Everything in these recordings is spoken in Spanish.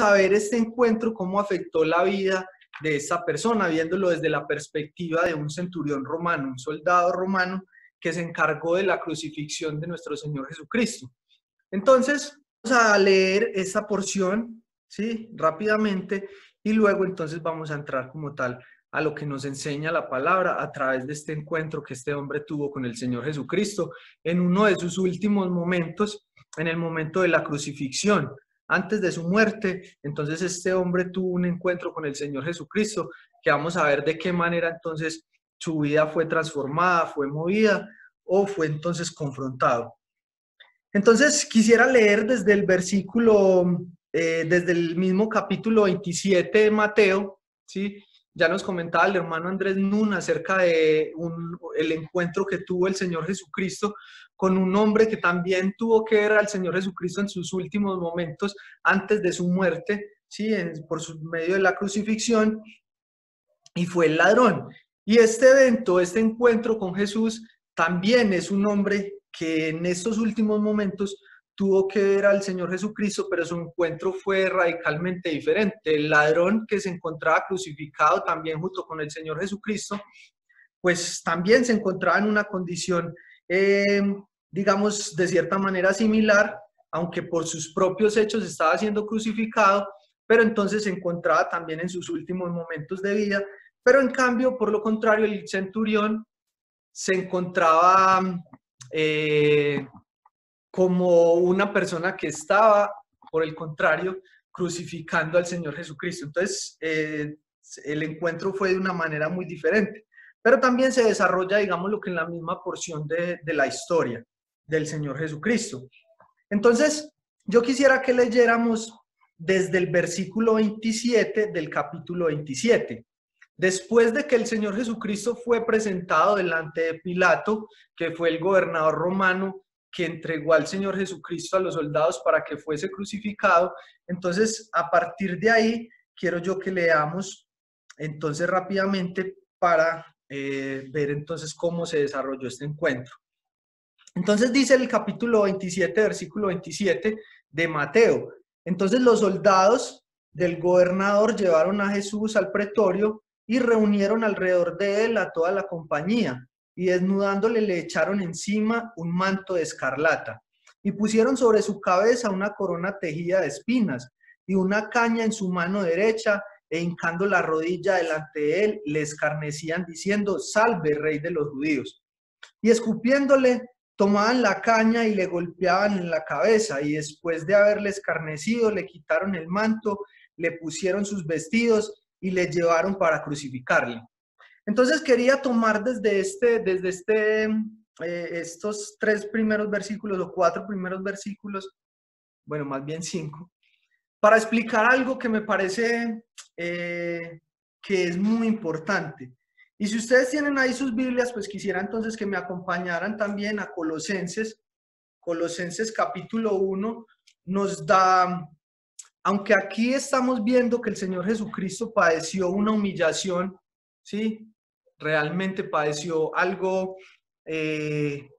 a ver este encuentro, cómo afectó la vida de esta persona, viéndolo desde la perspectiva de un centurión romano, un soldado romano que se encargó de la crucifixión de nuestro Señor Jesucristo. Entonces, vamos a leer esta porción, ¿sí? Rápidamente, y luego entonces vamos a entrar como tal a lo que nos enseña la palabra a través de este encuentro que este hombre tuvo con el Señor Jesucristo en uno de sus últimos momentos, en el momento de la crucifixión, antes de su muerte. Entonces este hombre tuvo un encuentro con el Señor Jesucristo, que vamos a ver de qué manera entonces su vida fue transformada, fue movida o fue entonces confrontado. Entonces quisiera leer desde el versículo, desde el mismo capítulo 27 de Mateo, ¿sí? Ya nos comentaba el hermano Andrés Nun acerca de el encuentro que tuvo el Señor Jesucristo con un hombre que también tuvo que ver al Señor Jesucristo en sus últimos momentos antes de su muerte, ¿sí? Por medio de la crucifixión, y fue el ladrón. Y este evento, este encuentro con Jesús, también es un hombre que en estos últimos momentos tuvo que ver al Señor Jesucristo, pero su encuentro fue radicalmente diferente. El ladrón que se encontraba crucificado también junto con el Señor Jesucristo, pues también se encontraba en una condición, digamos, de cierta manera similar, aunque por sus propios hechos estaba siendo crucificado, pero entonces se encontraba también en sus últimos momentos de vida. Pero en cambio, por lo contrario, el centurión se encontraba como una persona que estaba, por el contrario, crucificando al Señor Jesucristo. Entonces, el encuentro fue de una manera muy diferente, pero también se desarrolla, digamos, lo que en la misma porción de la historia del Señor Jesucristo. Entonces, yo quisiera que leyéramos desde el versículo 27 del capítulo 27. Después de que el Señor Jesucristo fue presentado delante de Pilato, que fue el gobernador romano que entregó al Señor Jesucristo a los soldados para que fuese crucificado, entonces a partir de ahí quiero yo que leamos entonces rápidamente para ver entonces cómo se desarrolló este encuentro. Entonces dice el capítulo 27, versículo 27 de Mateo: entonces los soldados del gobernador llevaron a Jesús al pretorio y reunieron alrededor de él a toda la compañía, y desnudándole le echaron encima un manto de escarlata, y pusieron sobre su cabeza una corona tejida de espinas, y una caña en su mano derecha, e hincando la rodilla delante de él, le escarnecían diciendo: salve, rey de los judíos. Y escupiéndole, tomaban la caña y le golpeaban en la cabeza, y después de haberle escarnecido, le quitaron el manto, le pusieron sus vestidos y le llevaron para crucificarle. Entonces quería tomar desde estos 3 primeros versículos o 4 primeros versículos, bueno, más bien 5, para explicar algo que me parece que es muy importante. Y si ustedes tienen ahí sus Biblias, pues quisiera entonces que me acompañaran también a Colosenses. Colosenses capítulo 1 nos da, aunque aquí estamos viendo que el Señor Jesucristo padeció una humillación, ¿sí? Realmente padeció algo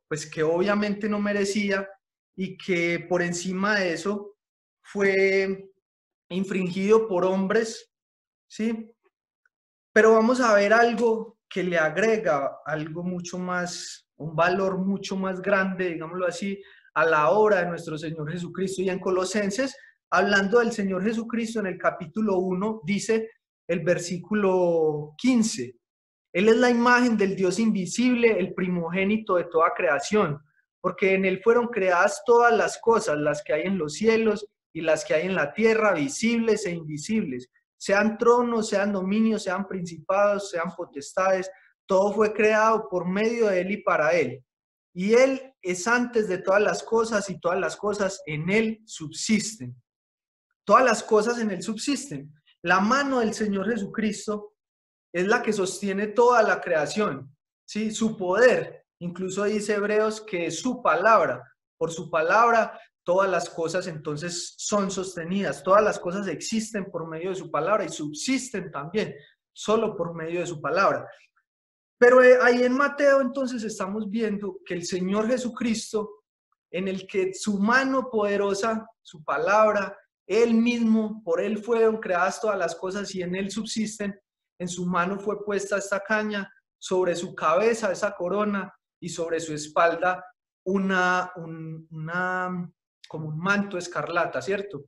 pues que obviamente no merecía, y que por encima de eso fue infringido por hombres, ¿sí? Pero vamos a ver algo que le agrega algo mucho más, un valor mucho más grande, digámoslo así, a la obra de nuestro Señor Jesucristo. Y en Colosenses, hablando del Señor Jesucristo, en el capítulo 1, dice el versículo 15: Él es la imagen del Dios invisible, el primogénito de toda creación, porque en Él fueron creadas todas las cosas, las que hay en los cielos y las que hay en la tierra, visibles e invisibles, sean tronos, sean dominios, sean principados, sean potestades. Todo fue creado por medio de Él y para Él. Y Él es antes de todas las cosas, y todas las cosas en Él subsisten. Todas las cosas en Él subsisten. La mano del Señor Jesucristo es la que sostiene toda la creación, ¿sí? Su poder, incluso dice Hebreos que es su palabra. Por su palabra todas las cosas entonces son sostenidas, todas las cosas existen por medio de su palabra y subsisten también solo por medio de su palabra. Pero ahí en Mateo entonces estamos viendo que el Señor Jesucristo, en el que su mano poderosa, su palabra, Él mismo, por Él fueron creadas todas las cosas y en Él subsisten. En su mano fue puesta esta caña, sobre su cabeza esa corona y sobre su espalda como un manto escarlata, ¿cierto?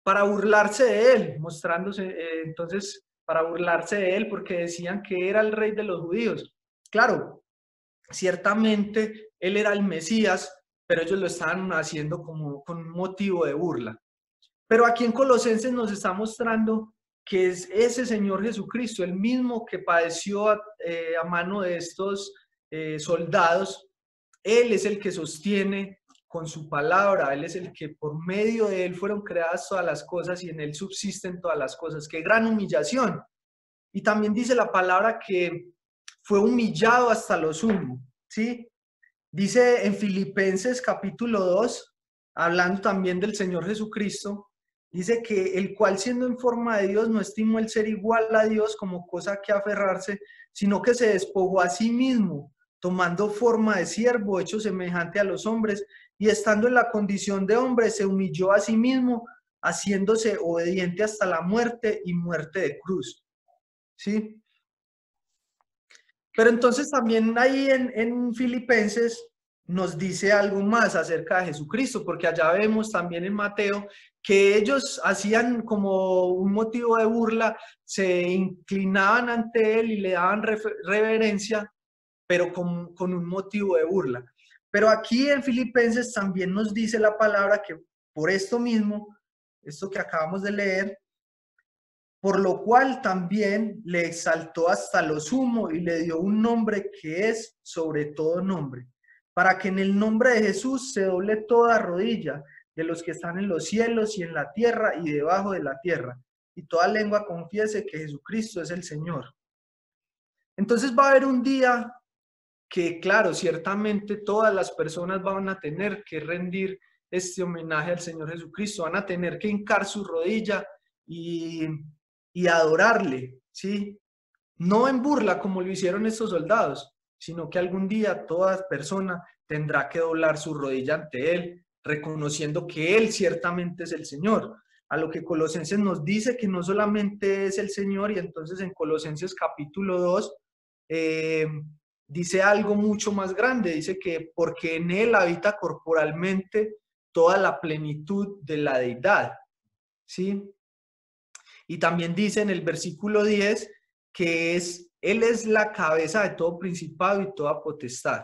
Para burlarse de Él, mostrándose, entonces, para burlarse de Él, porque decían que era el rey de los judíos. Claro, ciertamente Él era el Mesías, pero ellos lo estaban haciendo como con un motivo de burla. Pero aquí en Colosenses nos está mostrando que es ese Señor Jesucristo, el mismo que padeció a mano de estos soldados. Él es el que sostiene con su palabra, Él es el que por medio de Él fueron creadas todas las cosas y en Él subsisten todas las cosas. ¡Qué gran humillación! Y también dice la palabra que fue humillado hasta lo sumo, ¿sí? Dice en Filipenses capítulo 2, hablando también del Señor Jesucristo, dice que el cual siendo en forma de Dios no estimó el ser igual a Dios como cosa que aferrarse, sino que se despojó a sí mismo, tomando forma de siervo, hecho semejante a los hombres, y estando en la condición de hombre, se humilló a sí mismo, haciéndose obediente hasta la muerte y muerte de cruz. ¿Sí? Pero entonces también ahí en Filipenses nos dice algo más acerca de Jesucristo, porque allá vemos también en Mateo que ellos hacían como un motivo de burla, se inclinaban ante él y le daban reverencia, pero con un motivo de burla. Pero aquí en Filipenses también nos dice la palabra que por esto mismo, esto que acabamos de leer, por lo cual también le exaltó hasta lo sumo y le dio un nombre que es sobre todo nombre, para que en el nombre de Jesús se doble toda rodilla de los que están en los cielos y en la tierra y debajo de la tierra, y toda lengua confiese que Jesucristo es el Señor. Entonces va a haber un día que, claro, ciertamente todas las personas van a tener que rendir este homenaje al Señor Jesucristo, van a tener que hincar su rodilla y, y adorarle, ¿sí? No en burla como lo hicieron estos soldados, sino que algún día toda persona tendrá que doblar su rodilla ante Él, reconociendo que Él ciertamente es el Señor. A lo que Colosenses nos dice que no solamente es el Señor, y entonces en Colosenses capítulo 2 dice algo mucho más grande, dice que porque en Él habita corporalmente toda la plenitud de la deidad, ¿sí? Y también dice en el versículo 10 que Él es la cabeza de todo principado y toda potestad.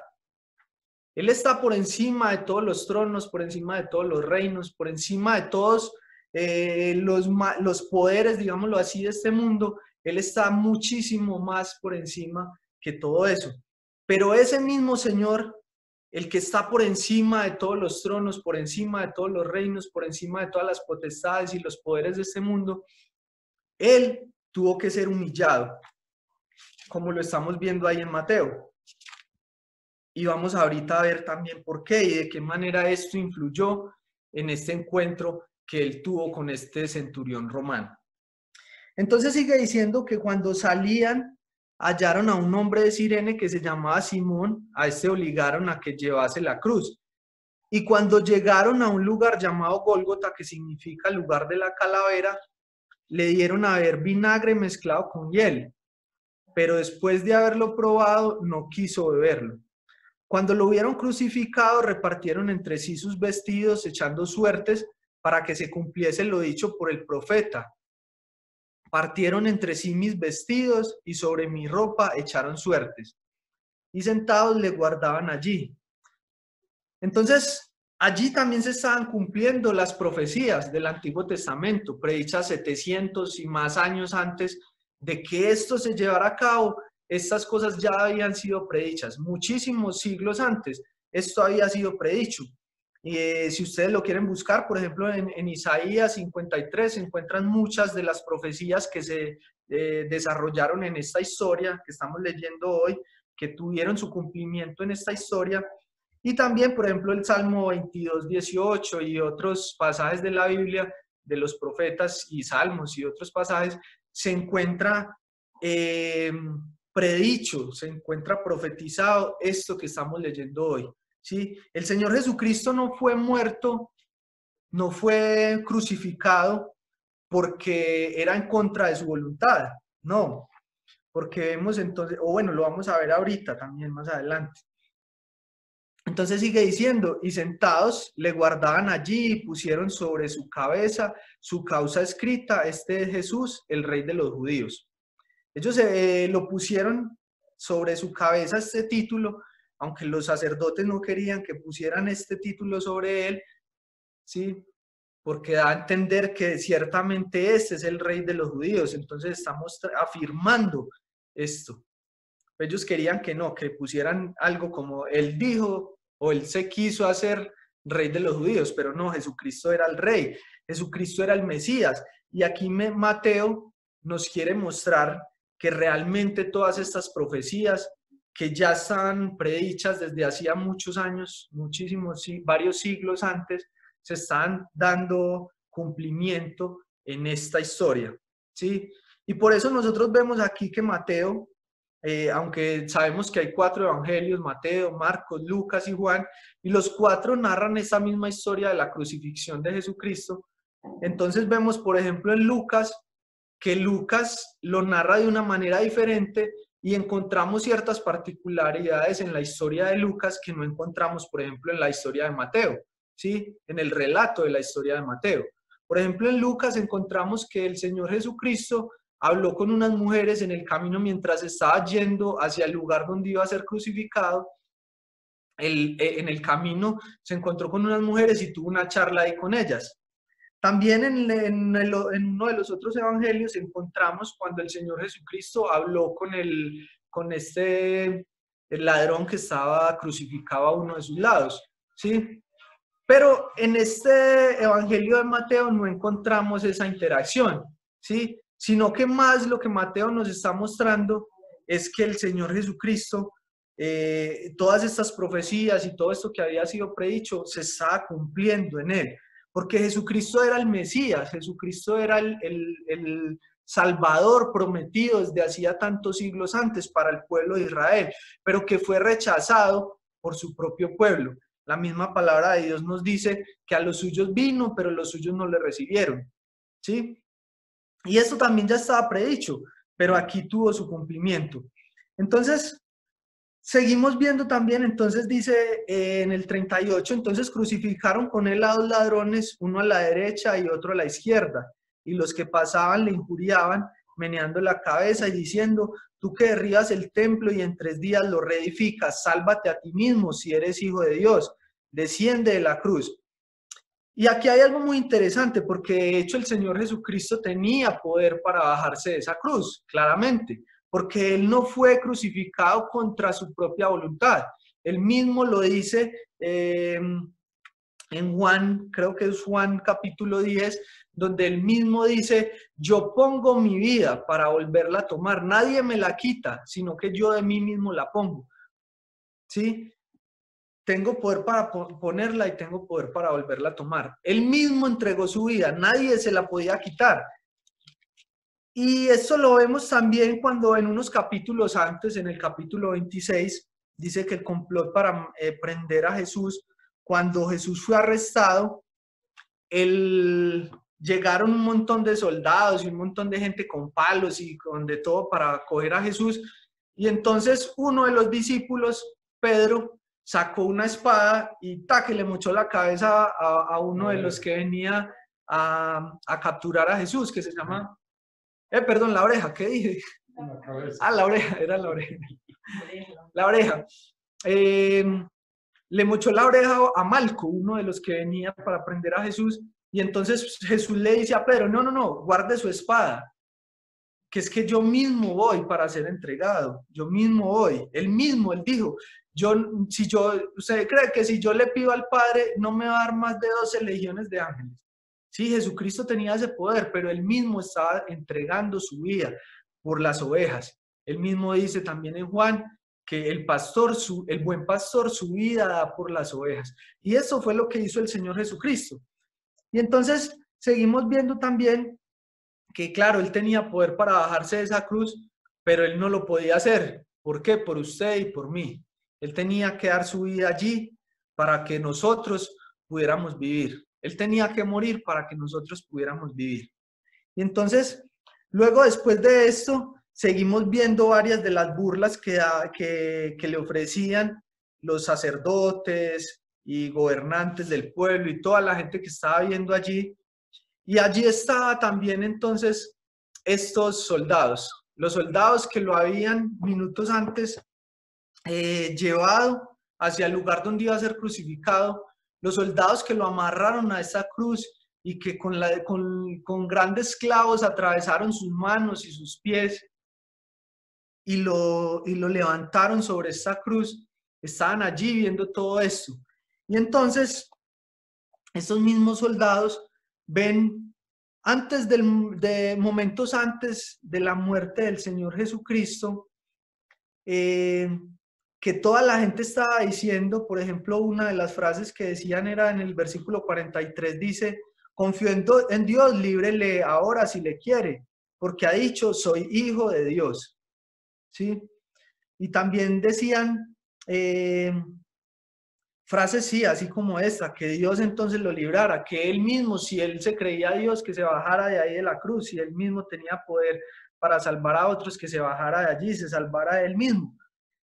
Él está por encima de todos los tronos, por encima de todos los reinos, por encima de todos los poderes, digámoslo así, de este mundo. Él está muchísimo más por encima que todo eso. Pero ese mismo Señor, el que está por encima de todos los tronos, por encima de todos los reinos, por encima de todas las potestades y los poderes de este mundo, Él tuvo que ser humillado, como lo estamos viendo ahí en Mateo. Y vamos ahorita a ver también por qué y de qué manera esto influyó en este encuentro que él tuvo con este centurión romano. Entonces sigue diciendo que cuando salían, hallaron a un hombre de Cirene que se llamaba Simón, a este obligaron a que llevase la cruz. Y cuando llegaron a un lugar llamado Gólgota, que significa lugar de la calavera, le dieron a beber vinagre mezclado con hiel, pero después de haberlo probado, no quiso beberlo. Cuando lo hubieron crucificado, repartieron entre sí sus vestidos, echando suertes para que se cumpliese lo dicho por el profeta. Partieron entre sí mis vestidos y sobre mi ropa echaron suertes. Y sentados le guardaban allí. Entonces, allí también se estaban cumpliendo las profecías del Antiguo Testamento, predichas 700 y más años antes de que esto se llevara a cabo. Estas cosas ya habían sido predichas, muchísimos siglos antes, esto había sido predicho. Y si ustedes lo quieren buscar, por ejemplo, en Isaías 53 se encuentran muchas de las profecías que se desarrollaron en esta historia que estamos leyendo hoy, que tuvieron su cumplimiento en esta historia. Y también, por ejemplo, el Salmo 22, 18 y otros pasajes de la Biblia, de los profetas y salmos y otros pasajes, se encuentra predicho, se encuentra profetizado esto que estamos leyendo hoy. ¿Sí? El Señor Jesucristo no fue muerto no fue crucificado porque era en contra de su voluntad, no, porque vemos entonces, o bueno, lo vamos a ver ahorita también más adelante. Entonces sigue diciendo, y sentados le guardaban allí y pusieron sobre su cabeza su causa escrita, este es Jesús, el Rey de los Judíos. Ellos lo pusieron sobre su cabeza este título, aunque los sacerdotes no querían que pusieran este título sobre él, ¿sí? Porque da a entender que ciertamente este es el Rey de los Judíos. Entonces estamos afirmando esto. Ellos querían que no, que pusieran algo como él dijo o él se quiso hacer Rey de los Judíos, pero no, Jesucristo era el Rey, Jesucristo era el Mesías. Y aquí Mateo nos quiere mostrar que realmente todas estas profecías que ya están predichas desde hacía muchos años, muchísimos, varios siglos antes, se están dando cumplimiento en esta historia, ¿sí? Y por eso nosotros vemos aquí que Mateo, aunque sabemos que hay 4 evangelios, Mateo, Marcos, Lucas y Juan, y los 4 narran esa misma historia de la crucifixión de Jesucristo. Entonces vemos, por ejemplo, en Lucas, que Lucas lo narra de una manera diferente y encontramos ciertas particularidades en la historia de Lucas que no encontramos, por ejemplo, en la historia de Mateo, ¿sí? En el relato de la historia de Mateo. Por ejemplo, en Lucas encontramos que el Señor Jesucristo habló con unas mujeres en el camino mientras estaba yendo hacia el lugar donde iba a ser crucificado. En el camino se encontró con unas mujeres y tuvo una charla ahí con ellas. También en uno de los otros evangelios encontramos cuando el Señor Jesucristo habló con el ladrón que estaba crucificado a uno de sus lados, ¿sí? Pero en este evangelio de Mateo no encontramos esa interacción, ¿sí? Sino que más lo que Mateo nos está mostrando es que el Señor Jesucristo, todas estas profecías y todo esto que había sido predicho, se estaba cumpliendo en él. Porque Jesucristo era el Mesías, Jesucristo era el Salvador prometido desde hacía tantos siglos antes para el pueblo de Israel, pero que fue rechazado por su propio pueblo. La misma palabra de Dios nos dice que a los suyos vino, pero los suyos no le recibieron, ¿sí? Y esto también ya estaba predicho, pero aquí tuvo su cumplimiento. Entonces, seguimos viendo también, entonces dice en el 38, entonces crucificaron con él a 2 ladrones, uno a la derecha y otro a la izquierda, y los que pasaban le injuriaban, meneando la cabeza y diciendo, tú que derribas el templo y en 3 días lo reedificas, sálvate a ti mismo si eres hijo de Dios, desciende de la cruz. Y aquí hay algo muy interesante, porque de hecho el Señor Jesucristo tenía poder para bajarse de esa cruz, claramente, porque Él no fue crucificado contra su propia voluntad. Él mismo lo dice en Juan, creo que es Juan capítulo 10, donde Él mismo dice, yo pongo mi vida para volverla a tomar, nadie me la quita, sino que yo de mí mismo la pongo. ¿Sí? Tengo poder para ponerla y tengo poder para volverla a tomar. Él mismo entregó su vida, nadie se la podía quitar. Y eso lo vemos también cuando en unos capítulos antes, en el capítulo 26, dice que el complot para prender a Jesús, cuando Jesús fue arrestado, llegaron un montón de soldados y un montón de gente con palos y con de todo para coger a Jesús. Y entonces uno de los discípulos, Pedro, sacó una espada y que le mochó la cabeza a uno de los que venía a capturar a Jesús, que se llama, perdón, la oreja, ¿qué dije? La cabeza. La oreja, era la oreja. La oreja. Le mochó la oreja a Malco, uno de los que venía para prender a Jesús, y entonces Jesús le dice a Pedro, no, guarde su espada, que es que yo mismo voy para ser entregado, yo mismo voy, él dijo, usted cree que si yo le pido al Padre, no me va a dar más de 12 legiones de ángeles. Sí, Jesucristo tenía ese poder, pero él mismo estaba entregando su vida por las ovejas. Él mismo dice también en Juan que el buen pastor, su vida da por las ovejas. Y eso fue lo que hizo el Señor Jesucristo. Y entonces seguimos viendo también que claro, él tenía poder para bajarse de esa cruz, pero él no lo podía hacer. ¿Por qué? Por usted y por mí. Él tenía que dar su vida allí para que nosotros pudiéramos vivir. Él tenía que morir para que nosotros pudiéramos vivir. Y entonces, luego después de esto, seguimos viendo varias de las burlas que le ofrecían los sacerdotes y gobernantes del pueblo y toda la gente que estaba viendo allí. Y allí estaba también entonces estos soldados, los soldados que lo habían minutos antes llevado hacia el lugar donde iba a ser crucificado, los soldados que lo amarraron a esa cruz y que con grandes clavos atravesaron sus manos y sus pies y lo levantaron sobre esta cruz, estaban allí viendo todo esto. Y entonces, estos mismos soldados ven momentos antes de la muerte del Señor Jesucristo, que toda la gente estaba diciendo, por ejemplo, una de las frases que decían era en el versículo 43, dice, confío en Dios, líbrele ahora si le quiere, porque ha dicho, soy hijo de Dios. ¿Sí? Y también decían frases, sí, así como esta, que Dios entonces lo librara, que él mismo, si él se creía Dios, que se bajara de ahí de la cruz, si él mismo tenía poder para salvar a otros, que se bajara de allí, se salvara de él mismo.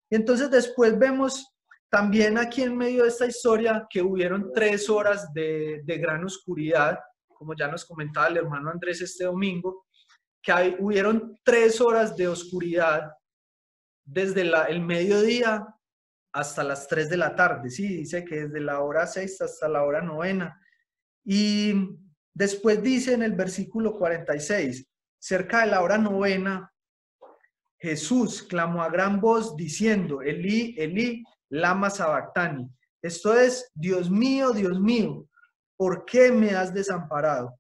Y entonces después vemos también aquí en medio de esta historia que hubieron 3 horas de gran oscuridad, como ya nos comentaba el hermano Andrés este domingo, que hubieron 3 horas de oscuridad desde el mediodía hasta las 3 de la tarde, sí, dice que desde la hora 6 hasta la hora 9. Y después dice en el versículo 46, cerca de la hora 9, Jesús clamó a gran voz diciendo, Elí, Elí, lama sabactani. Esto es, Dios mío, ¿por qué me has desamparado?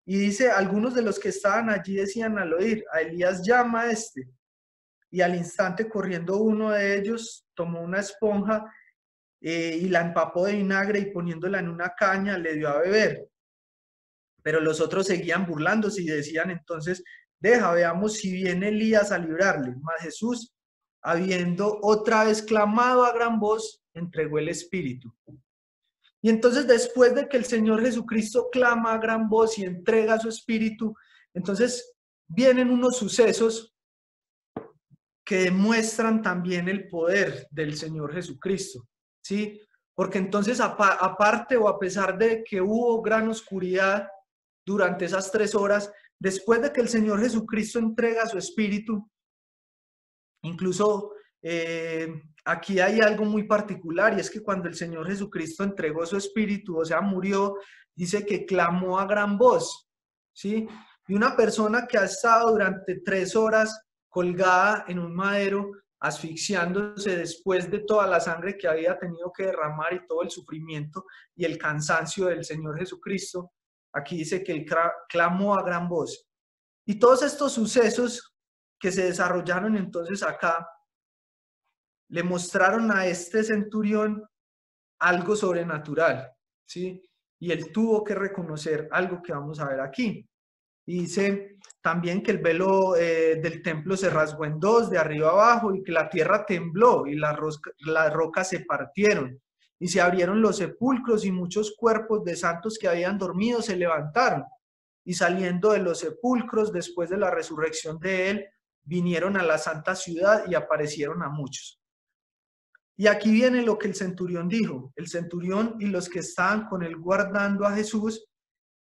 Y dice, algunos de los que estaban allí decían al oír, a Elías llama a este. Y al instante corriendo uno de ellos, tomó una esponja y la empapó de vinagre y poniéndola en una caña le dio a beber. Pero los otros seguían burlándose y decían entonces, veamos si viene Elías a librarle. Mas Jesús, habiendo otra vez clamado a gran voz, entregó el espíritu. Y entonces después de que el Señor Jesucristo clama a gran voz y entrega su espíritu, entonces vienen unos sucesos que demuestran también el poder del Señor Jesucristo, ¿sí? Porque entonces aparte o a pesar de que hubo gran oscuridad durante esas 3 horas, después de que el Señor Jesucristo entrega su espíritu, incluso aquí hay algo muy particular y es que cuando el Señor Jesucristo entregó su espíritu, o sea, murió, dice que clamó a gran voz, ¿sí? Y una persona que ha estado durante 3 horas colgada en un madero, asfixiándose después de toda la sangre que había tenido que derramar y todo el sufrimiento y el cansancio del Señor Jesucristo, aquí dice que él clamó a gran voz. Y todos estos sucesos que se desarrollaron entonces acá, le mostraron a este centurión algo sobrenatural, ¿sí? Y él tuvo que reconocer algo que vamos a ver aquí. Y dice también que el velo del templo se rasgó en 2, de arriba abajo, y que la tierra tembló y las rocas se partieron. Y se abrieron los sepulcros y muchos cuerpos de santos que habían dormido se levantaron. Y saliendo de los sepulcros después de la resurrección de él, vinieron a la santa ciudad y aparecieron a muchos. Y aquí viene lo que el centurión dijo. El centurión y los que estaban con él guardando a Jesús,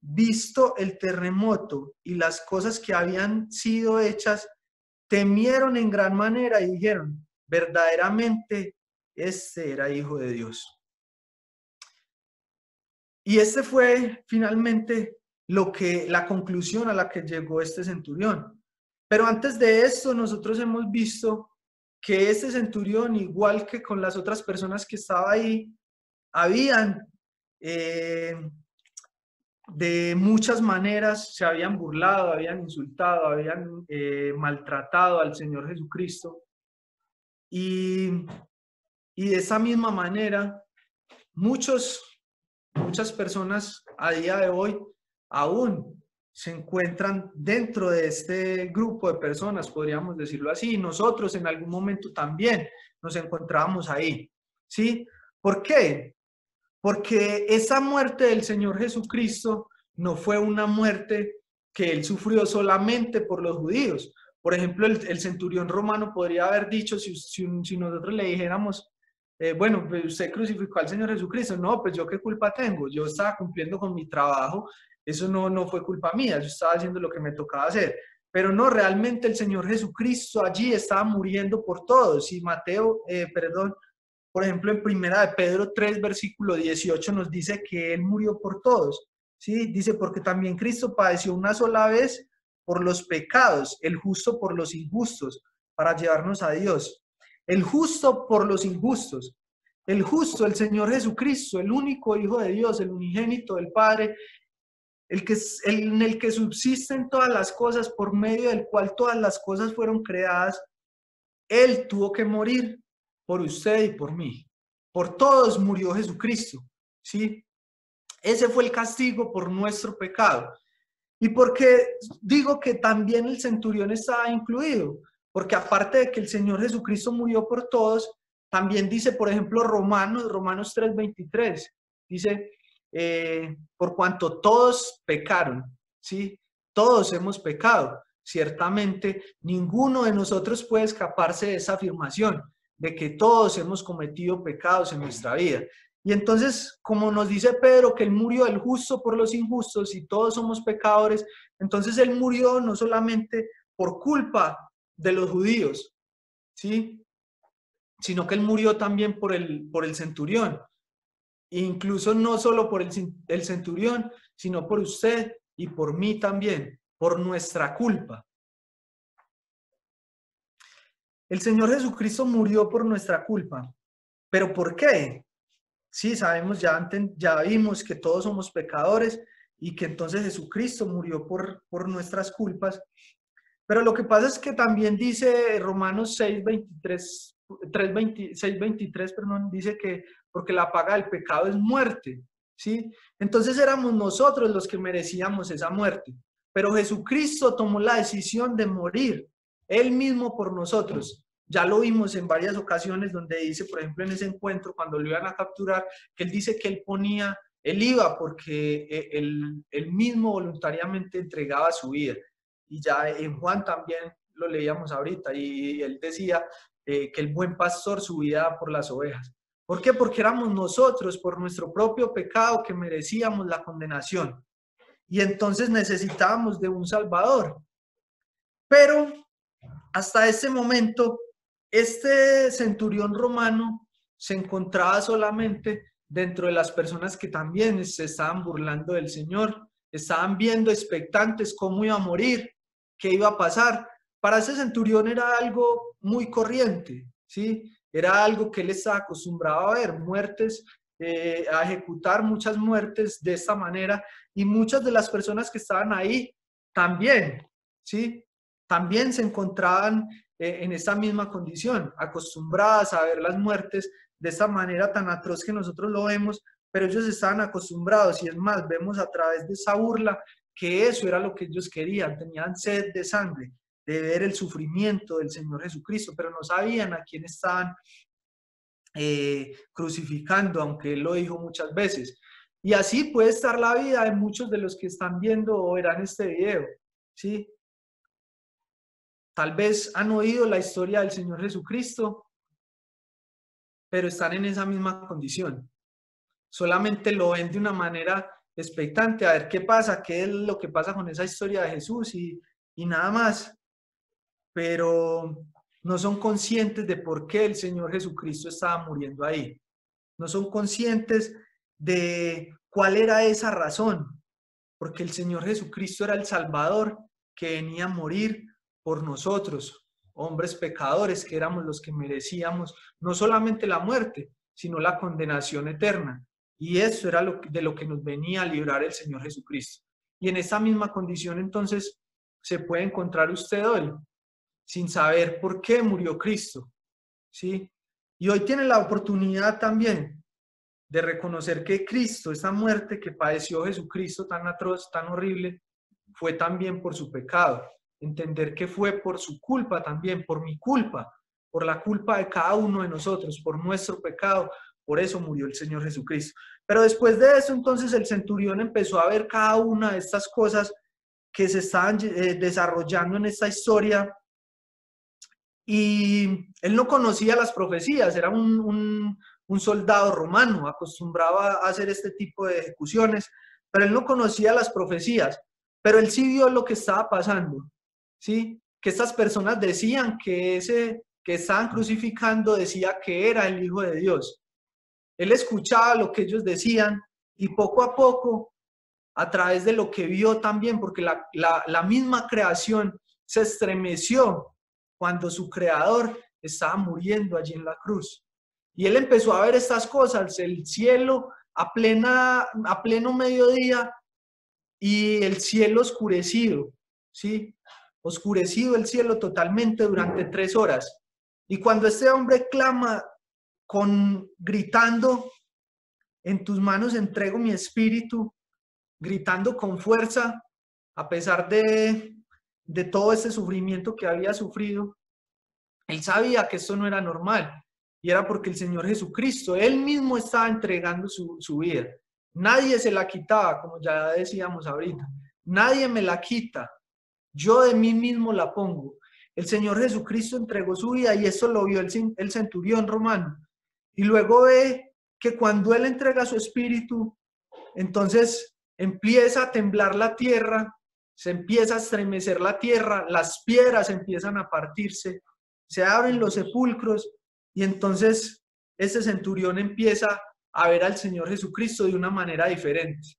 visto el terremoto y las cosas que habían sido hechas, temieron en gran manera y dijeron, verdaderamente, este era hijo de Dios. Y este fue finalmente la conclusión a la que llegó este centurión. Pero antes de esto, nosotros hemos visto que este centurión, igual que con las otras personas que estaban ahí, habían de muchas maneras se habían burlado, habían insultado, habían maltratado al Señor Jesucristo. Y de esa misma manera, muchas personas a día de hoy aún se encuentran dentro de este grupo de personas, podríamos decirlo así. Nosotros en algún momento también nos encontrábamos ahí, ¿sí? ¿Por qué? porque esa muerte del Señor Jesucristo no fue una muerte que Él sufrió solamente por los judíos. Por ejemplo, el centurión romano podría haber dicho, si nosotros le dijéramos, bueno, pues usted crucificó al Señor Jesucristo. No, pues yo qué culpa tengo, yo estaba cumpliendo con mi trabajo, eso no fue culpa mía, yo estaba haciendo lo que me tocaba hacer. Pero no, realmente el Señor Jesucristo allí estaba muriendo por todos. Y por ejemplo, en Primera de Pedro 3, versículo 18 nos dice que Él murió por todos. ¿Sí? Dice, porque también Cristo padeció una sola vez por los pecados, el justo por los injustos, para llevarnos a Dios. El justo por los injustos. El justo, el Señor Jesucristo, el único Hijo de Dios, el unigénito del Padre, en el que subsisten todas las cosas, por medio del cual todas las cosas fueron creadas. Él tuvo que morir por usted y por mí. Por todos murió Jesucristo, ¿sí? Ese fue el castigo por nuestro pecado. ¿Y por qué digo que también el centurión estaba incluido? Porque aparte de que el Señor Jesucristo murió por todos, también dice, por ejemplo, Romanos 3:23, dice, por cuanto todos pecaron, ¿sí? Todos hemos pecado. Ciertamente, ninguno de nosotros puede escaparse de esa afirmación, de que todos hemos cometido pecados en nuestra vida. Y entonces, como nos dice Pedro, que Él murió el justo por los injustos y todos somos pecadores, entonces Él murió no solamente por culpa de los judíos, ¿sí? Sino que Él murió también por el centurión. E incluso no solo por el centurión, sino por usted y por mí también, por nuestra culpa. El Señor Jesucristo murió por nuestra culpa. ¿Pero por qué? Sí, sabemos, ya vimos que todos somos pecadores y que entonces Jesucristo murió por nuestras culpas. Pero lo que pasa es que también dice Romanos 6:23, 6:23, perdón, dice que porque la paga del pecado es muerte, ¿sí? Entonces éramos nosotros los que merecíamos esa muerte. Pero Jesucristo tomó la decisión de morir, Él mismo por nosotros. Ya lo vimos en varias ocasiones donde dice, por ejemplo, en ese encuentro, cuando lo iban a capturar, que Él dice que Él iba porque él mismo voluntariamente entregaba su vida. Y ya en Juan también lo leíamos ahorita, y él decía que el buen pastor su vida da por las ovejas. ¿Por qué? Porque éramos nosotros, por nuestro propio pecado, que merecíamos la condenación. Y entonces necesitábamos de un Salvador. Pero hasta ese momento, este centurión romano se encontraba solamente dentro de las personas que también se estaban burlando del Señor, estaban viendo expectantes cómo iba a morir, qué iba a pasar. Para ese centurión era algo muy corriente, ¿sí? Era algo que él estaba acostumbrado a ver, muertes, a ejecutar muchas muertes de esta manera, y muchas de las personas que estaban ahí también, ¿sí? También se encontraban en esta misma condición, acostumbradas a ver las muertes de esta manera tan atroz que nosotros lo vemos, pero ellos estaban acostumbrados, y es más, vemos a través de esa burla que eso era lo que ellos querían, tenían sed de sangre, de ver el sufrimiento del Señor Jesucristo, pero no sabían a quién estaban crucificando, aunque Él lo dijo muchas veces. Y así puede estar la vida de muchos de los que están viendo o verán este video, ¿sí? Tal vez han oído la historia del Señor Jesucristo, pero están en esa misma condición. Solamente lo ven de una manera expectante, a ver qué pasa, qué es lo que pasa con esa historia de Jesús y nada más. Pero no son conscientes de por qué el Señor Jesucristo estaba muriendo ahí. No son conscientes de cuál era esa razón, porque el Señor Jesucristo era el Salvador que venía a morir por nosotros, hombres pecadores que éramos los que merecíamos no solamente la muerte, sino la condenación eterna. Y eso era de lo que nos venía a librar el Señor Jesucristo. Y en esa misma condición entonces se puede encontrar usted hoy, sin saber por qué murió Cristo, ¿sí? Y hoy tiene la oportunidad también de reconocer que Cristo, esa muerte que padeció Jesucristo tan atroz, tan horrible, fue también por su pecado. Entender que fue por su culpa también, por mi culpa, por la culpa de cada uno de nosotros, por nuestro pecado, por eso murió el Señor Jesucristo. Pero después de eso, entonces el centurión empezó a ver cada una de estas cosas que se estaban desarrollando en esta historia, y él no conocía las profecías, era un soldado romano, acostumbrado a hacer este tipo de ejecuciones, pero él no conocía las profecías, pero él sí vio lo que estaba pasando, ¿sí? Que estas personas decían que ese que estaban crucificando decía que era el Hijo de Dios. Él escuchaba lo que ellos decían y poco a poco, a través de lo que vio también, porque la misma creación se estremeció cuando su creador estaba muriendo allí en la cruz. Y él empezó a ver estas cosas, el cielo a pleno mediodía y el cielo oscurecido, ¿sí? Oscurecido el cielo totalmente durante 3 horas. Y cuando este hombre clama gritando, en tus manos entrego mi espíritu, gritando con fuerza, a pesar de todo este sufrimiento que había sufrido, él sabía que esto no era normal, y era porque el Señor Jesucristo, él mismo estaba entregando su vida. Nadie se la quitaba, como ya decíamos ahorita. Nadie me la quita. Yo de mí mismo la pongo. El Señor Jesucristo entregó su vida y eso lo vio el centurión romano. Y luego ve que cuando él entrega su espíritu, entonces empieza a temblar la tierra, se empieza a estremecer la tierra, las piedras empiezan a partirse, se abren los sepulcros y entonces este centurión empieza a ver al Señor Jesucristo de una manera diferente,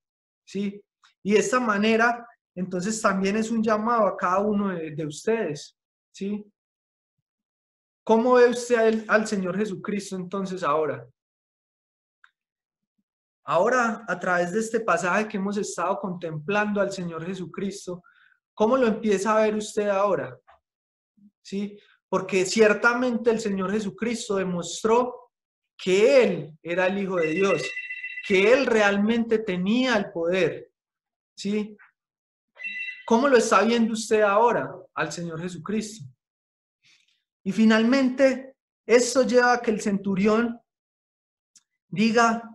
¿sí? Y de esta manera, entonces también es un llamado a cada uno de ustedes, ¿sí? ¿Cómo ve usted al Señor Jesucristo entonces ahora? Ahora, a través de este pasaje que hemos estado contemplando al Señor Jesucristo, ¿cómo lo empieza a ver usted ahora? ¿Sí? Porque ciertamente el Señor Jesucristo demostró que Él era el Hijo de Dios, que Él realmente tenía el poder, ¿sí? ¿Cómo lo está viendo usted ahora al Señor Jesucristo? Y finalmente, esto lleva a que el centurión diga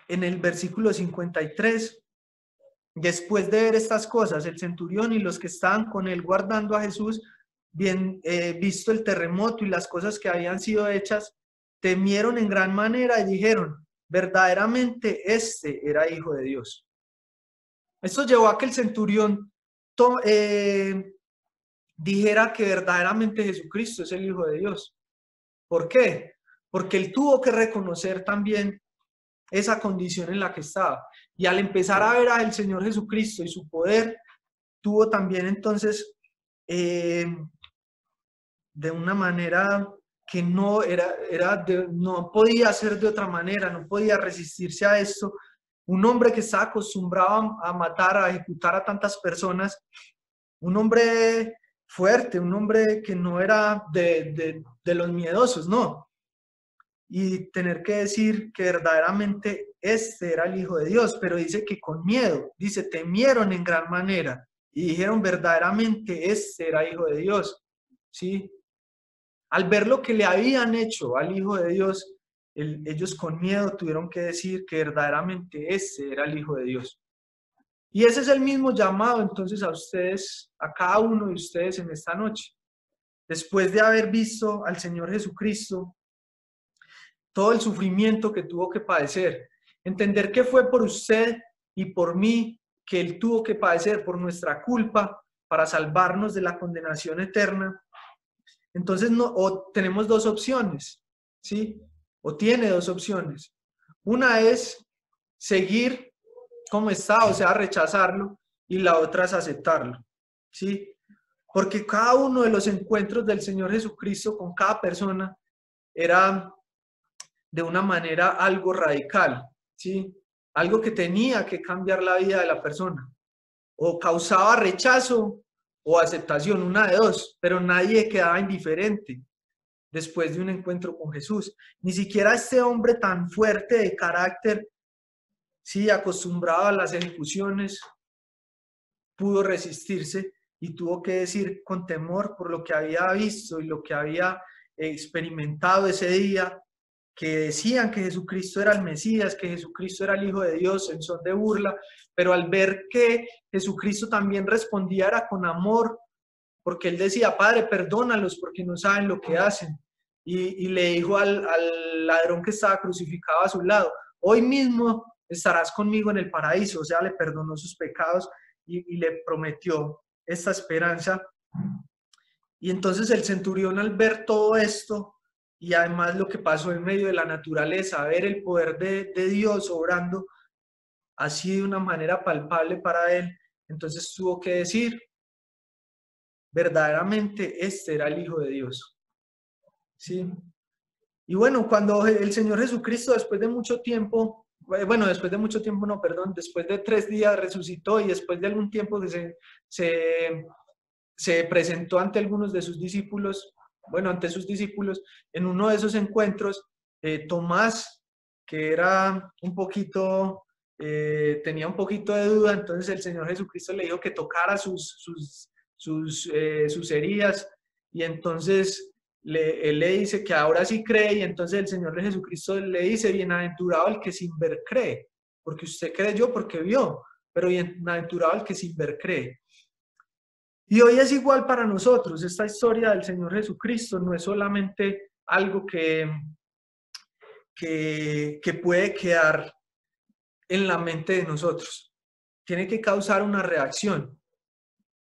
en el versículo 53, después de ver estas cosas, el centurión y los que estaban con él guardando a Jesús, bien visto el terremoto y las cosas que habían sido hechas, temieron en gran manera y dijeron, verdaderamente este era Hijo de Dios. Esto llevó a que el centurión dijera que verdaderamente Jesucristo es el Hijo de Dios. ¿Por qué? Porque él tuvo que reconocer también esa condición en la que estaba. Y al empezar a ver al Señor Jesucristo y su poder, tuvo también entonces, de una manera que no no podía ser de otra manera, no podía resistirse a esto. Un hombre que estaba acostumbrado a matar, a ejecutar a tantas personas, un hombre fuerte, un hombre que no era de los miedosos, no. Y tener que decir que verdaderamente este era el Hijo de Dios, pero dice que con miedo, dice, temieron en gran manera y dijeron verdaderamente este era Hijo de Dios, ¿sí? Al ver lo que le habían hecho al Hijo de Dios, ellos con miedo tuvieron que decir que verdaderamente este era el Hijo de Dios. Y ese es el mismo llamado entonces a ustedes, a cada uno de ustedes en esta noche. Después de haber visto al Señor Jesucristo, todo el sufrimiento que tuvo que padecer, entender que fue por usted y por mí que Él tuvo que padecer por nuestra culpa para salvarnos de la condenación eterna. Entonces, tenemos dos opciones, ¿sí? O tiene dos opciones. Una es seguir como está, o sea, rechazarlo, y la otra es aceptarlo, ¿sí? Porque cada uno de los encuentros del Señor Jesucristo con cada persona era de una manera algo radical, ¿sí? Algo que tenía que cambiar la vida de la persona. O causaba rechazo o aceptación, una de dos, pero nadie quedaba indiferente después de un encuentro con Jesús. Ni siquiera este hombre tan fuerte de carácter, sí, acostumbrado a las ejecuciones, pudo resistirse y tuvo que decir con temor por lo que había visto y lo que había experimentado ese día, que decían que Jesucristo era el Mesías, que Jesucristo era el Hijo de Dios en son de burla, pero al ver que Jesucristo también respondía era con amor, porque él decía, Padre, perdónalos porque no saben lo que hacen. Y le dijo al ladrón que estaba crucificado a su lado, hoy mismo estarás conmigo en el paraíso. O sea, le perdonó sus pecados y le prometió esta esperanza. Y entonces el centurión, al ver todo esto y además lo que pasó en medio de la naturaleza, ver el poder de Dios obrando así de una manera palpable para él, entonces tuvo que decir, verdaderamente este era el Hijo de Dios. ¿Sí? Y bueno, cuando el Señor Jesucristo después de mucho tiempo, bueno, después de mucho tiempo, no, perdón, después de 3 días resucitó y después de algún tiempo que se presentó ante algunos de sus discípulos, bueno, ante sus discípulos, en uno de esos encuentros, Tomás, que era un poquito, tenía un poquito de duda, entonces el Señor Jesucristo le dijo que tocara sus heridas, y entonces él le dice que ahora sí cree, y entonces el Señor Jesucristo le dice, bienaventurado el que sin ver cree, porque usted creyó porque vio, pero bienaventurado el que sin ver cree. Y hoy es igual para nosotros. Esta historia del Señor Jesucristo no es solamente algo que puede quedar en la mente de nosotros. Tiene que causar una reacción.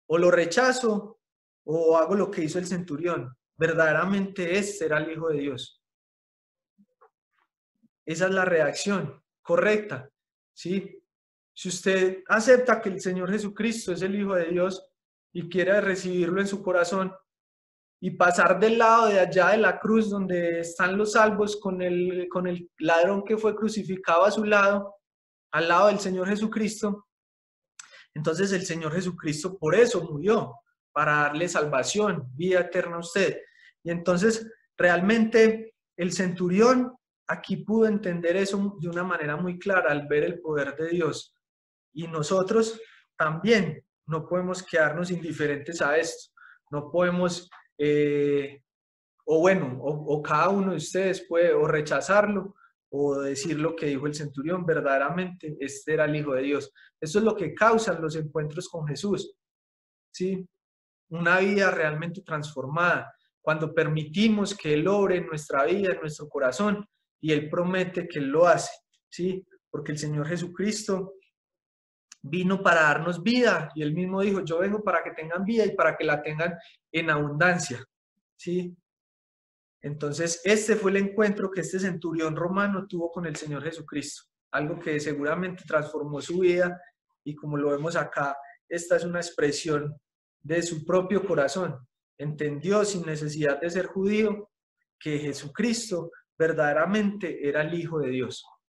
O lo rechazo o hago lo que hizo el centurión. Verdaderamente este era el Hijo de Dios. Esa es la reacción correcta, ¿sí? Si usted acepta que el Señor Jesucristo es el Hijo de Dios y quiere recibirlo en su corazón y pasar del lado de allá de la cruz donde están los salvos con el ladrón que fue crucificado a su lado, al lado del Señor Jesucristo, entonces el Señor Jesucristo por eso murió, para darle salvación, vida eterna a usted. Y entonces realmente el centurión aquí pudo entender eso de una manera muy clara al ver el poder de Dios. Y nosotros también no podemos quedarnos indiferentes a esto. No podemos, o cada uno de ustedes puede o rechazarlo o decir lo que dijo el centurión, verdaderamente este era el Hijo de Dios. Eso es lo que causan los encuentros con Jesús, ¿sí? Una vida realmente transformada, cuando permitimos que Él obre en nuestra vida, en nuestro corazón, y Él promete que Él lo hace, ¿sí? Porque el Señor Jesucristo vino para darnos vida, y Él mismo dijo, yo vengo para que tengan vida y para que la tengan en abundancia, ¿sí? Entonces, este fue el encuentro que este centurión romano tuvo con el Señor Jesucristo, algo que seguramente transformó su vida, y como lo vemos acá, esta es una expresión de su propio corazón. Entendió sin necesidad de ser judío que Jesucristo verdaderamente era el Hijo de Dios.